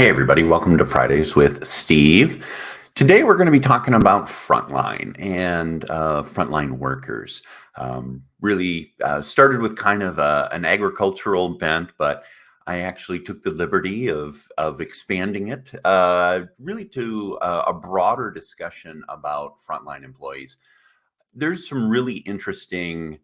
Hey, everybody, welcome to Fridays with Steve. Today, we're going to be talking about Frontline and frontline workers. Really started with kind of an agricultural bent, but I actually took the liberty of expanding it really to a broader discussion about frontline employees. There's some really interesting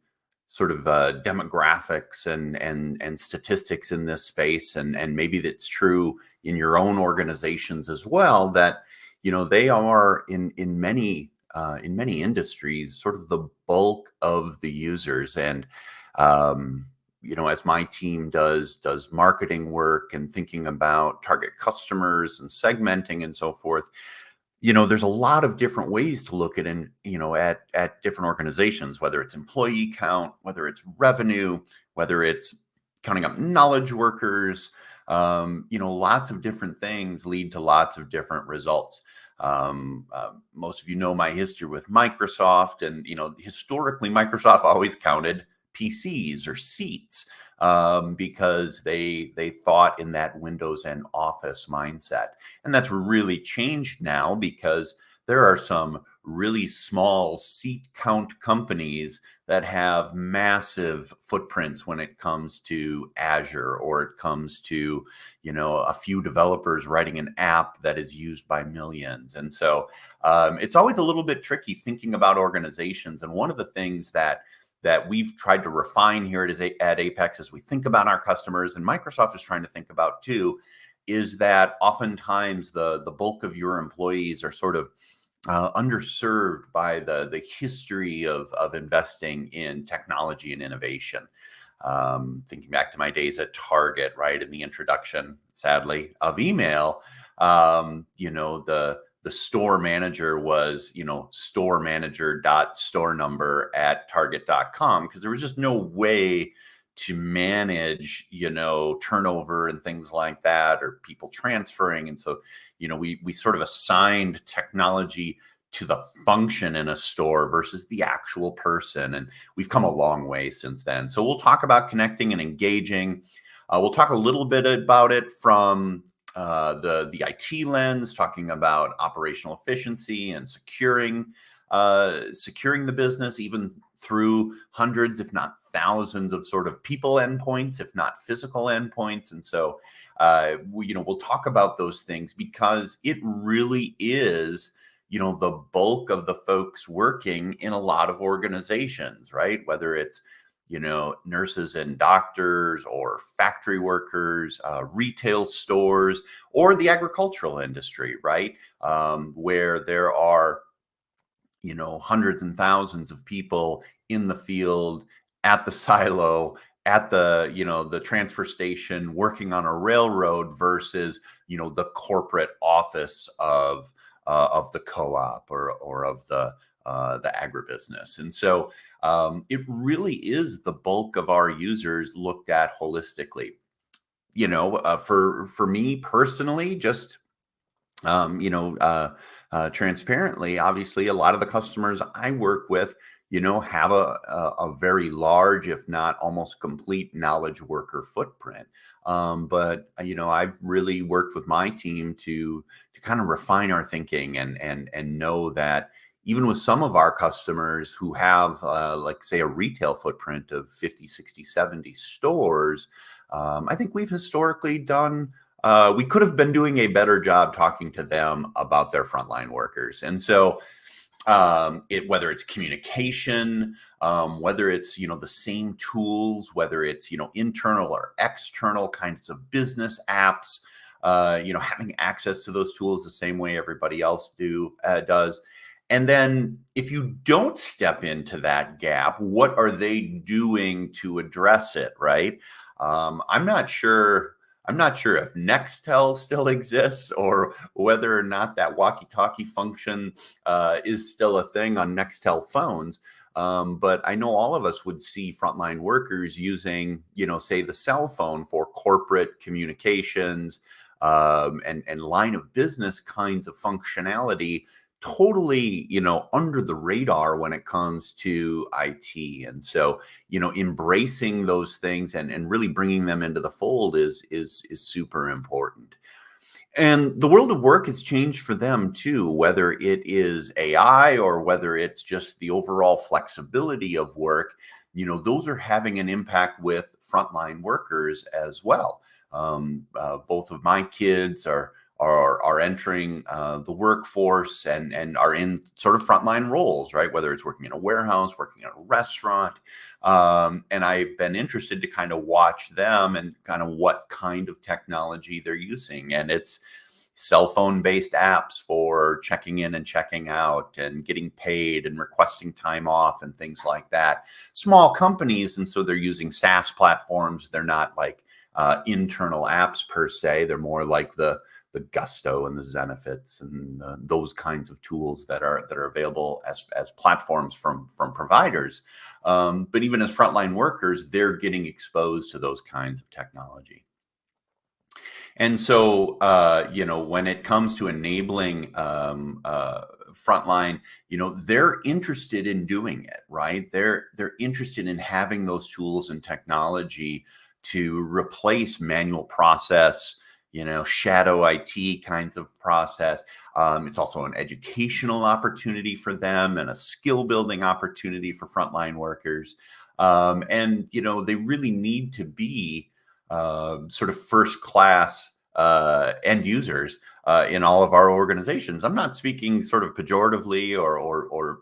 sort of demographics and statistics in this space, and maybe that's true in your own organizations as well. That they are in many industries sort of the bulk of the users, and as my team does marketing work and thinking about target customers and segmenting and so forth. There's a lot of different ways to look at different organizations, whether it's employee count, whether it's revenue, whether it's counting up knowledge workers. Lots of different things lead to lots of different results. Most of you know my history with Microsoft, and historically Microsoft always counted PCs or seats because they thought in that Windows and Office mindset. And that's really changed now because there are some really small seat count companies that have massive footprints when it comes to Azure, or it comes to, a few developers writing an app that is used by millions. And so it's always a little bit tricky thinking about organizations. And one of the things that we've tried to refine here at Apex as we think about our customers, and Microsoft is trying to think about too, is that oftentimes the bulk of your employees are sort of underserved by the history of investing in technology and innovation. Thinking back to my days at Target, right, in the introduction, sadly, of email, the store manager was, store manager dot store number at target.com, because there was just no way to manage, turnover and things like that, or people transferring. And so, we sort of assigned technology to the function in a store versus the actual person. And we've come a long way since then. So we'll talk about connecting and engaging. We'll talk a little bit about it from the IT lens, talking about operational efficiency and securing the business, even through hundreds, if not thousands, of sort of people endpoints, if not physical endpoints. And so, we'll talk about those things because it really is, the bulk of the folks working in a lot of organizations, right? Whether it's nurses and doctors, or factory workers, retail stores, or the agricultural industry, right? Where there are, hundreds and thousands of people in the field, at the silo, at the transfer station, working on a railroad versus, the corporate office of the co-op or of the agribusiness. And so it really is the bulk of our users looked at holistically. For me personally, just transparently, obviously, a lot of the customers I work with, have a very large, if not almost complete, knowledge worker footprint. But I've really worked with my team to kind of refine our thinking and know that even with some of our customers who have, like, say, a retail footprint of 50, 60, 70 stores, I think we've historically done, we could have been doing a better job talking to them about their frontline workers. And so whether it's communication, whether it's, the same tools, whether it's, internal or external kinds of business apps, having access to those tools the same way everybody else does. And then if you don't step into that gap, what are they doing to address it, right? I'm not sure if Nextel still exists, or whether or not that walkie-talkie function is still a thing on Nextel phones. But I know all of us would see frontline workers using, say, the cell phone for corporate communications and line of business kinds of functionality, totally, under the radar when it comes to IT. And so, embracing those things and really bringing them into the fold is super important. And the world of work has changed for them too, whether it is AI or whether it's just the overall flexibility of work. Those are having an impact with frontline workers as well. Both of my kids are entering the workforce and are in sort of frontline roles, right? Whether it's working in a warehouse, working in a restaurant, and I've been interested to kind of watch them and kind of what kind of technology they're using. And it's cell phone based apps for checking in and checking out and getting paid and requesting time off and things like that. Small companies. And so they're using SaaS platforms. They're not like internal apps per se. They're more like the Gusto and the Zenefits and those kinds of tools that are available as platforms from providers. But even as frontline workers, they're getting exposed to those kinds of technology. And so, when it comes to enabling frontline, they're interested in doing it, right? They're interested in having those tools and technology to replace manual process, shadow IT kinds of process. It's also an educational opportunity for them and a skill building opportunity for frontline workers. And they really need to be sort of first class end users in all of our organizations. I'm not speaking sort of pejoratively or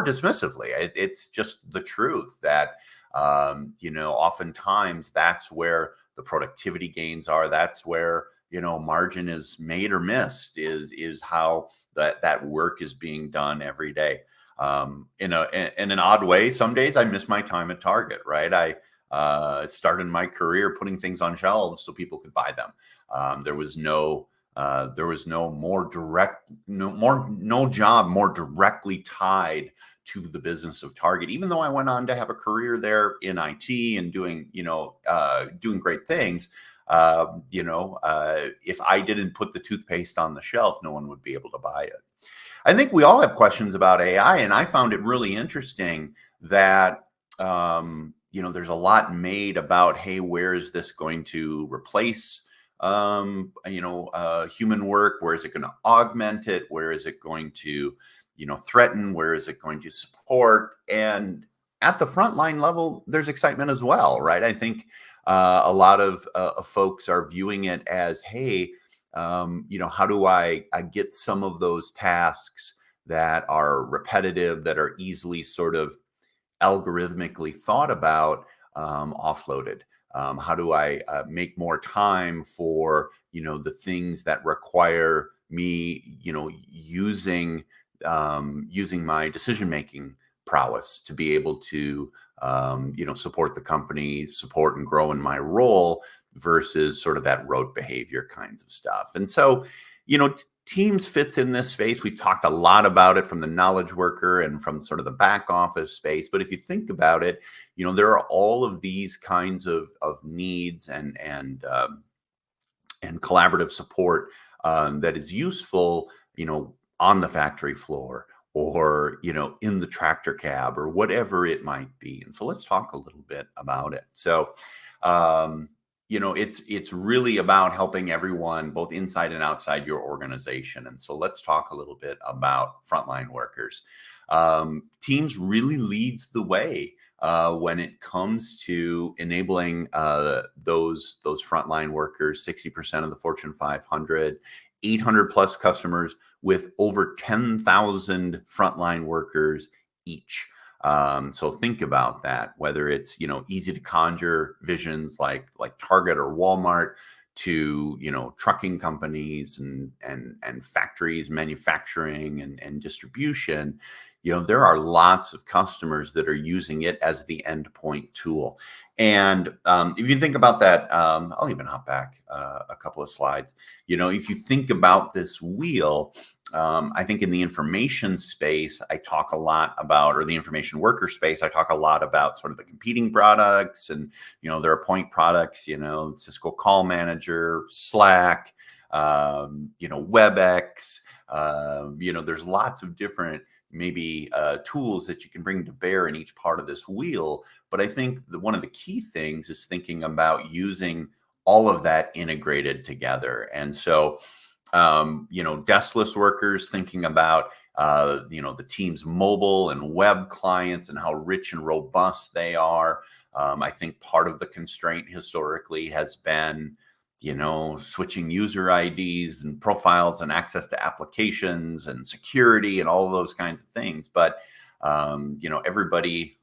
dismissively. It's just the truth that oftentimes that's where the productivity gains are. That's where margin is made or missed. Is how that work is being done every day. In an odd way, some days I miss my time at Target. Right, I started my career putting things on shelves so people could buy them. There was no more direct, no job more directly tied to the business of Target. Even though I went on to have a career there in IT and doing great things, if I didn't put the toothpaste on the shelf, no one would be able to buy it. I think we all have questions about AI, and I found it really interesting that there's a lot made about, hey, where is this going to replace human work? Where is it going to augment it? Where is it going to threaten? Where is it going to support? And at the frontline level, there's excitement as well, right? I think a lot of folks are viewing it as, hey, how do I get some of those tasks that are repetitive, that are easily sort of algorithmically thought about, offloaded? How do I make more time for the things that require me using my decision making prowess to be able to support the company, support and grow in my role, versus sort of that rote behavior kinds of stuff. And so Teams fits in this space. We've talked a lot about it from the knowledge worker and from sort of the back office space. But if you think about it, there are all of these kinds of needs and collaborative support that is useful, on the factory floor or, in the tractor cab or whatever it might be. And so let's talk a little bit about it. So, it's really about helping everyone, both inside and outside your organization. And so let's talk a little bit about frontline workers. Teams really leads the way when it comes to enabling those frontline workers. 60% of the Fortune 500, 800 plus customers with over 10,000 frontline workers each. So think about that, whether it's, easy to conjure visions like Target or Walmart, to, trucking companies and factories, manufacturing and distribution. There are lots of customers that are using it as the endpoint tool. And if you think about that, I'll even hop back a couple of slides. If you think about this wheel, I think in the information space, I talk a lot about, or the information worker space, I talk a lot about sort of the competing products, and, there are point products, Cisco Call Manager, Slack, WebEx, there's lots of different maybe tools that you can bring to bear in each part of this wheel. But I think one of the key things is thinking about using all of that integrated together. And so, deskless workers thinking about, the team's mobile and web clients and how rich and robust they are. I think part of the constraint historically has been, switching user IDs and profiles and access to applications and security and all of those kinds of things. But, everybody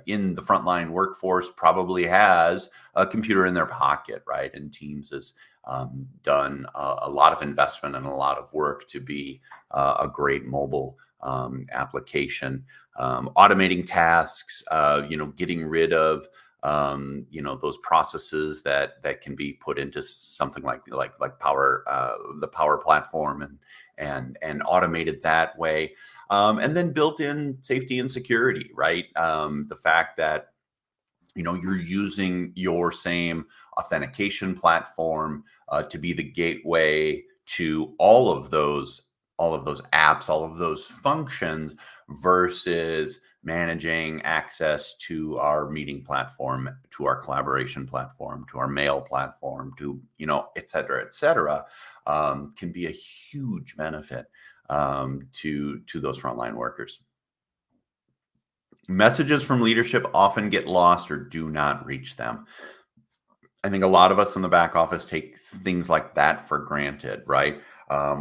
in the frontline workforce probably has a computer in their pocket, right? And Teams has done a lot of investment and a lot of work to be a great mobile application, automating tasks, getting rid of those processes that can be put into something like Power, the Power Platform, and automated that way, and then built in safety and security, right? The fact that you're using your same authentication platform to be the gateway to all of those apps, all of those functions, versus managing access to our meeting platform, to our collaboration platform, to our mail platform, to et cetera, can be a huge benefit to those frontline workers. Messages from leadership often get lost or do not reach them. I think a lot of us in the back office take things like that for granted, right?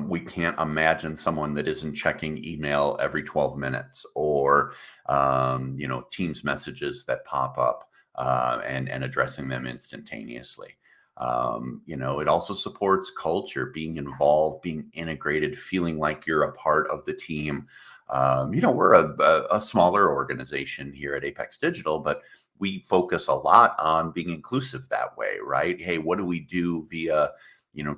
We can't imagine someone that isn't checking email every 12 minutes, or, Teams messages that pop up and addressing them instantaneously. It also supports culture, being involved, being integrated, feeling like you're a part of the team. We're a smaller organization here at Apex Digital, but we focus a lot on being inclusive that way, right? Hey, what do we do via,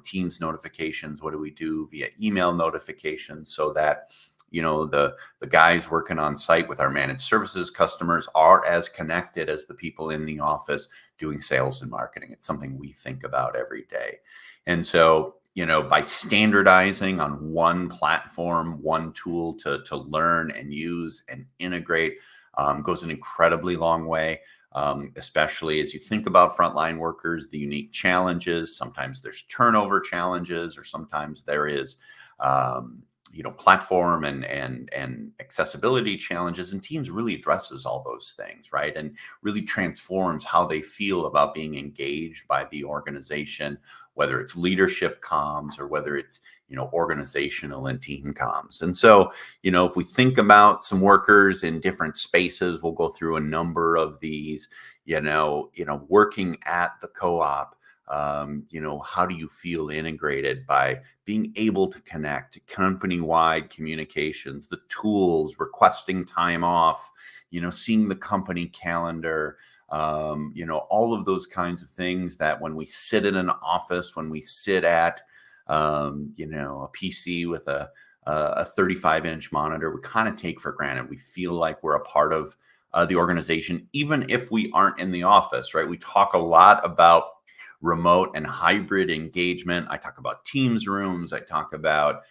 Teams notifications? What do we do via email notifications, so that, the guys working on site with our managed services customers are as connected as the people in the office doing sales and marketing? It's something we think about every day. And so, by standardizing on one platform, one tool to learn and use and integrate, goes an incredibly long way, especially as you think about frontline workers, the unique challenges. Sometimes there's turnover challenges, or sometimes there is, platform and accessibility challenges. And Teams really addresses all those things, right? And really transforms how they feel about being engaged by the organization, whether it's leadership comms or whether it's, organizational and team comms. And so, if we think about some workers in different spaces, we'll go through a number of these, working at the co-op. How do you feel integrated by being able to connect company-wide communications, the tools, requesting time off, seeing the company calendar, all of those kinds of things that when we sit in an office, when we sit at, a PC with a 35-inch monitor, we kind of take for granted. We feel like we're a part of the organization, even if we aren't in the office, right? We talk a lot about remote and hybrid engagement. I talk about Teams rooms. I talk about,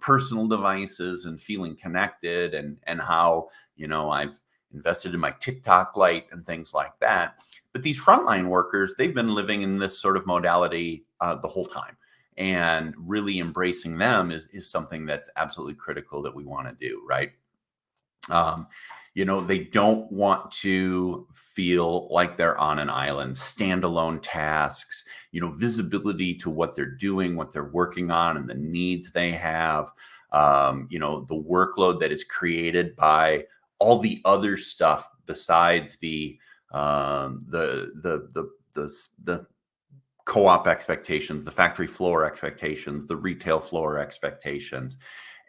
personal devices and feeling connected, and how, I've invested in my TikTok light and things like that. But these frontline workers, they've been living in this sort of modality the whole time. And really embracing them is something that's absolutely critical that we want to do, right? They don't want to feel like they're on an island. Standalone tasks, visibility to what they're doing, what they're working on, and the needs they have. The workload that is created by all the other stuff besides the co-op expectations, the factory floor expectations, the retail floor expectations.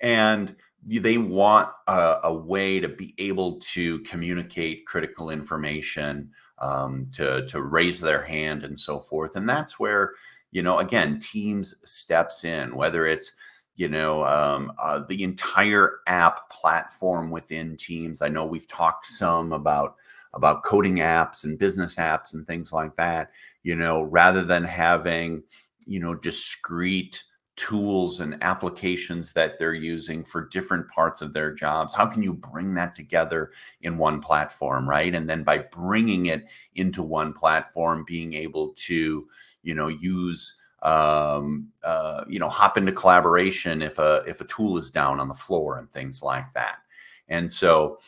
And they want a way to be able to communicate critical information, to raise their hand and so forth. And that's where, again, Teams steps in, whether it's, the entire app platform within Teams. I know we've talked some about coding apps and business apps and things like that, rather than having, discrete tools and applications that they're using for different parts of their jobs. How can you bring that together in one platform, right? And then by bringing it into one platform, being able to, use hop into collaboration if a tool is down on the floor and things like that. And so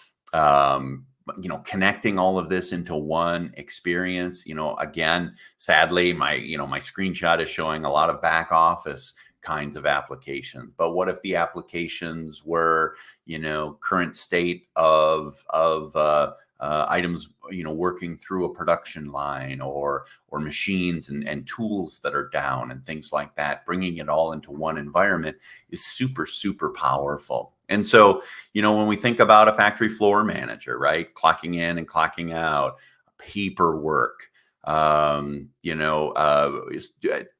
connecting all of this into one experience, again, sadly, my screenshot is showing a lot of back office kinds of applications. But what if the applications were, current state of items, working through a production line, or machines and tools that are down and things like that? Bringing it all into one environment is super, super powerful. And so, when we think about a factory floor manager, right, clocking in and clocking out, paperwork,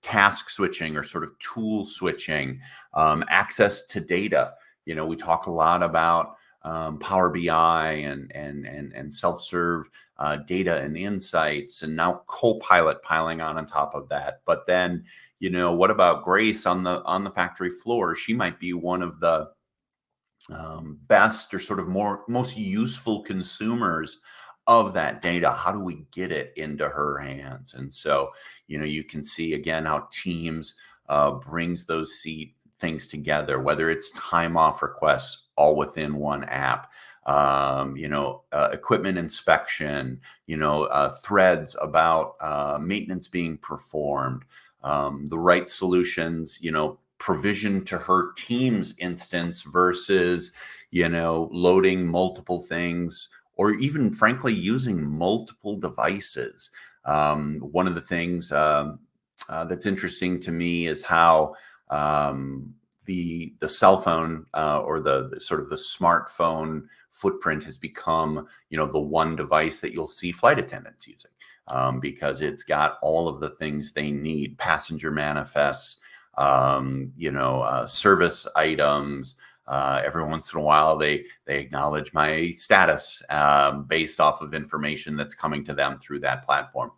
task switching or sort of tool switching, access to data. We talk a lot about Power BI and self-serve data and insights, and now Copilot piling on top of that. But then, what about Grace on the factory floor? She might be one of the best or sort of most useful consumers of that data. How do we get it into her hands? And so, you can see again how Teams brings those things together, whether it's time off requests all within one app, equipment inspection, threads about maintenance being performed, the right solutions, provision to her Teams instance versus, loading multiple things, or even frankly using multiple devices. One of the things that's interesting to me is how the cell phone or the sort of the smartphone footprint has become, the one device that you'll see flight attendants using, because it's got all of the things they need: passenger manifests, service items. Every once in a while, they acknowledge my status based off of information that's coming to them through that platform.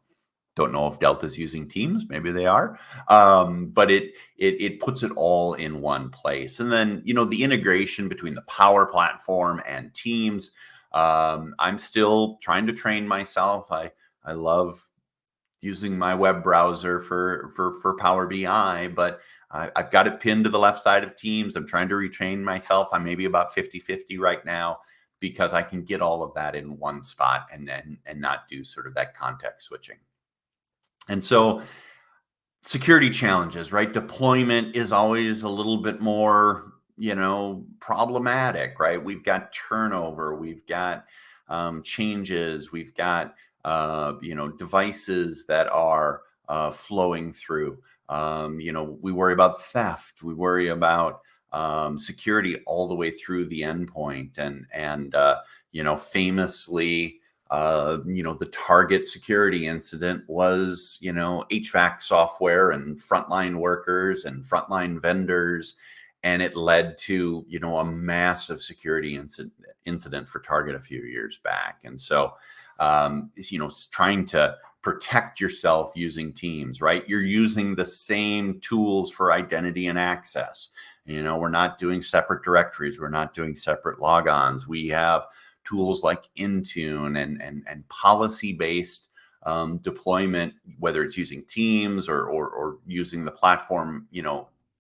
Don't know if Delta's using Teams. Maybe they are, but it puts it all in one place. And then the integration between the Power Platform and Teams. I'm still trying to train myself. I love using my web browser for Power BI, but I've got it pinned to the left side of Teams. I'm trying to retrain myself. I'm maybe about 50-50 right now, because I can get all of that in one spot and not do sort of that context switching. And so security challenges, right? Deployment is always a little bit more, problematic, right? We've got turnover, we've got changes, we've got devices that are flowing through. We worry about theft. We worry about security all the way through the endpoint. And famously, the Target security incident was, HVAC software and frontline workers and frontline vendors. And it led to, a massive security incident for Target a few years back. And so, trying to protect yourself using Teams, right? You're using the same tools for identity and access. We're not doing separate directories. We're not doing separate logons. We have tools like Intune and policy-based deployment, whether it's using Teams or using the platform,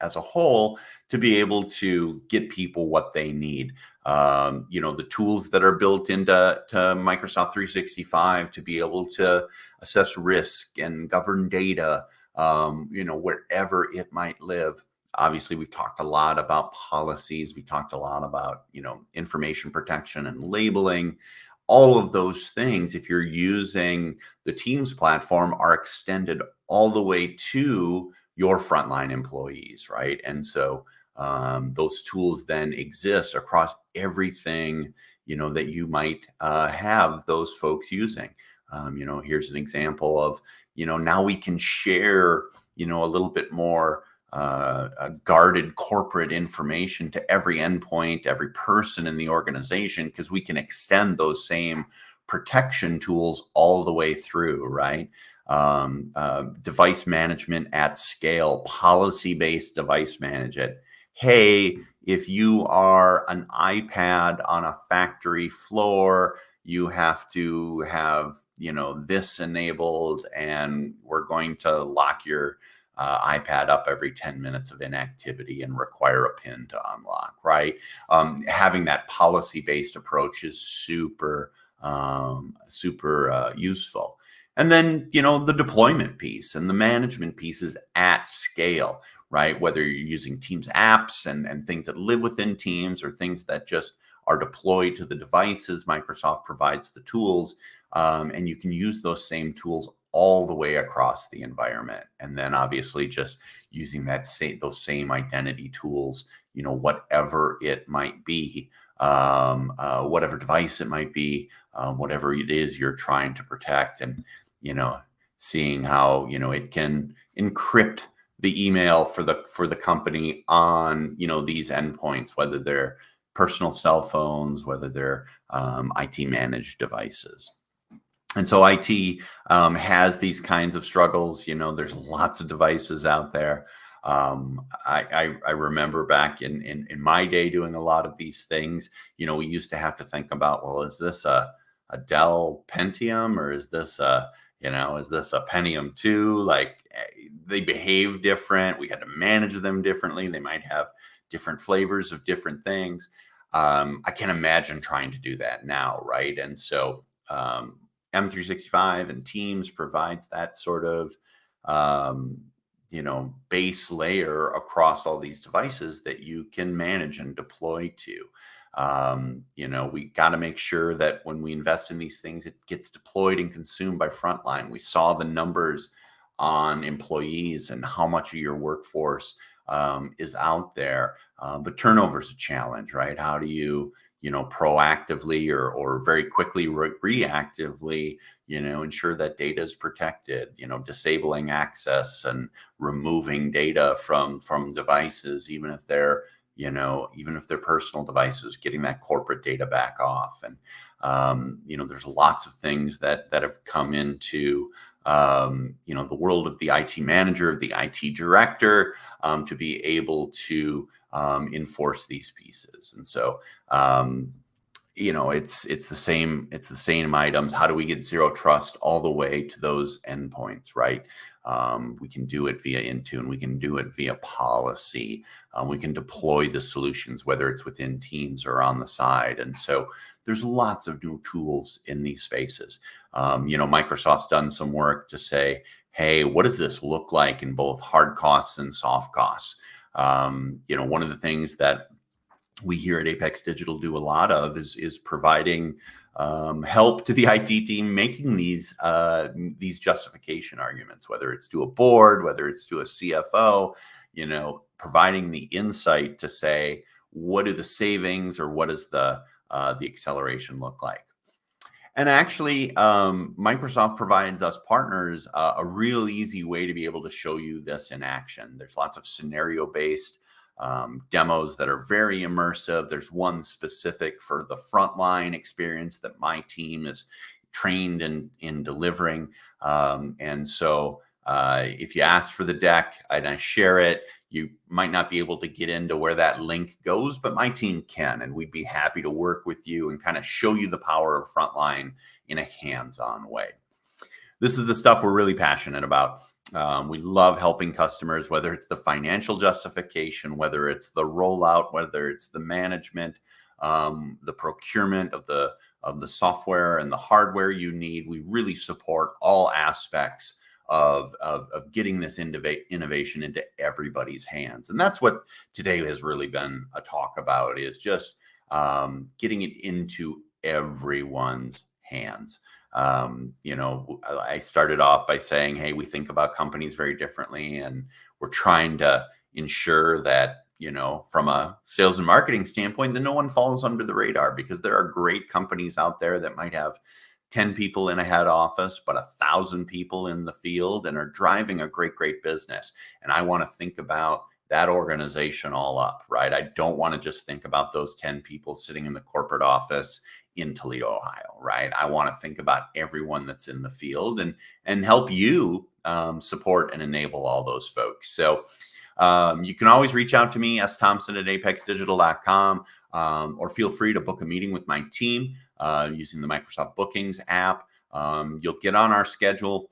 as a whole, to be able to get people what they need. The tools that are built into Microsoft 365 to be able to assess risk and govern data, wherever it might live. Obviously, we've talked a lot about policies. We talked a lot about, information protection and labeling. All of those things, if you're using the Teams platform, are extended all the way to your frontline employees, right? And so those tools then exist across everything, that you might have those folks using. Here's an example of, now we can share, a little bit more guarded corporate information to every endpoint, every person in the organization, because we can extend those same protection tools all the way through, right? Device management at scale, policy-based device management. Hey, if you are an iPad on a factory floor, you have to have, this enabled, and we're going to lock your iPad up every 10 minutes of inactivity and require a PIN to unlock, right? Having that policy-based approach is super, super useful. And then, the deployment piece and the management piece is at scale, right? Whether you're using Teams apps and things that live within Teams, or things that just are deployed to the devices, Microsoft provides the tools, and you can use those same tools all the way across the environment. And then obviously just using those same identity tools, whatever it might be, whatever device it might be, whatever it is you're trying to protect, and seeing how it can encrypt the email for the company on these endpoints, whether they're personal cell phones, whether they're IT managed devices. And so IT has these kinds of struggles. There's lots of devices out there. I remember back in my day doing a lot of these things. We used to have to think about, well, is this a Dell Pentium, or is this a Pentium 2? Like, they behave different. We had to manage them differently. They might have different flavors of different things. I can't imagine trying to do that now, right? And so M365 and Teams provides that sort of base layer across all these devices that you can manage and deploy to. We got to make sure that when we invest in these things, it gets deployed and consumed by Frontline. We saw the numbers on employees and how much of your workforce is out there. But turnover is a challenge, right? How do you, proactively or very quickly reactively, ensure that data is protected, disabling access and removing data from devices, even if they're personal devices, getting that corporate data back off. And, there's lots of things that have come into, the world of the IT manager, the IT director, to be able to enforce these pieces. And so, it's the same items. How do we get zero trust all the way to those endpoints, right? We can do it via Intune. We can do it via policy. We can deploy the solutions, whether it's within Teams or on the side. And so there's lots of new tools in these spaces. Microsoft's done some work to say, hey, what does this look like in both hard costs and soft costs? One of the things that we here at Apex Digital do a lot of is providing help to the IT team making these justification arguments, whether it's to a board, whether it's to a CFO, providing the insight to say, what do the savings or what does the acceleration look like? And actually, Microsoft provides us partners a real easy way to be able to show you this in action. There's lots of scenario-based demos that are very immersive. There's one specific for the Frontline experience that my team is trained in delivering. And so if you ask for the deck and I share it, you might not be able to get into where that link goes, but my team can, and we'd be happy to work with you and kind of show you the power of Frontline in a hands-on way. This is the stuff we're really passionate about. We love helping customers, whether it's the financial justification, whether it's the rollout, whether it's the management, the procurement of the software and the hardware you need. We really support all aspects of getting this innovation into everybody's hands. And that's what today has really been a talk about, is just getting it into everyone's hands. I started off by saying, hey, we think about companies very differently, and we're trying to ensure that, from a sales and marketing standpoint, that no one falls under the radar, because there are great companies out there that might have 10 people in a head office, but 1,000 people in the field, and are driving a great business. And I want to think about that organization all up, right? I don't want to just think about those 10 people sitting in the corporate office in Toledo, Ohio, right? I want to think about everyone that's in the field and help you support and enable all those folks. So you can always reach out to me, sthompson@apexdigital.com. or feel free to book a meeting with my team using the Microsoft Bookings app. You'll get on our schedule.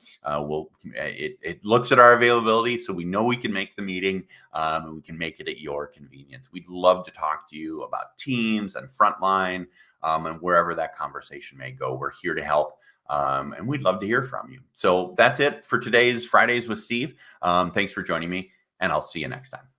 It looks at our availability, so we know we can make the meeting, and we can make it at your convenience. We'd love to talk to you about Teams and Frontline, and wherever that conversation may go. We're here to help, and we'd love to hear from you. So that's it for today's Fridays with Steve. Thanks for joining me, and I'll see you next time.